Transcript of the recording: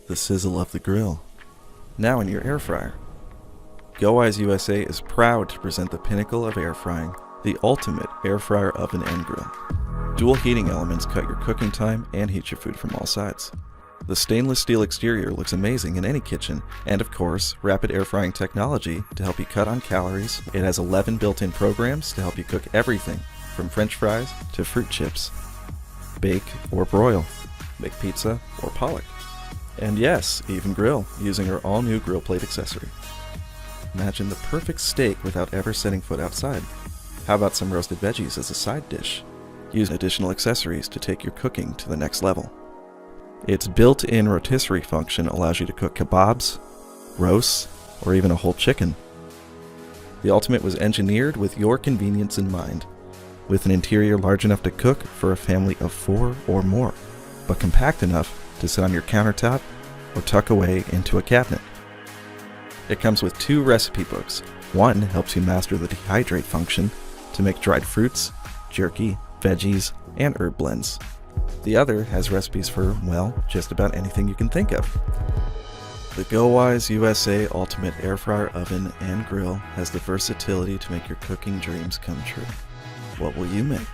the sizzle of the grill. Now in your air fryer. GoWISE USA is proud to present the pinnacle of air frying, the ultimate air fryer oven and grill. Dual heating elements cut your cooking time and heat your food from all sides. The stainless steel exterior looks amazing in any kitchen, and of course, rapid air frying technology to help you cut on calories. It has 11 built-in programs to help you cook everything from French fries to fruit chips. Bake or broil, make pizza or pollock. And yes, even grill, using our all-new grill plate accessory. Imagine the perfect steak without ever setting foot outside. How about some roasted veggies as a side dish? Use additional accessories to take your cooking to the next level. Its built-in rotisserie function allows you to cook kebabs, roasts, or even a whole chicken. The Ultimate was engineered with your convenience in mind, with an interior large enough to cook for a family of 4 or more, but compact enough to sit on your countertop or tuck away into a cabinet. It comes with 2 recipe books. One helps you master the dehydrate function to make dried fruits, jerky, veggies, and herb blends. The other has recipes for, well, just about anything you can think of. The GoWISE USA Ultimate Air Fryer Oven and Grill has the versatility to make your cooking dreams come true. What will you make?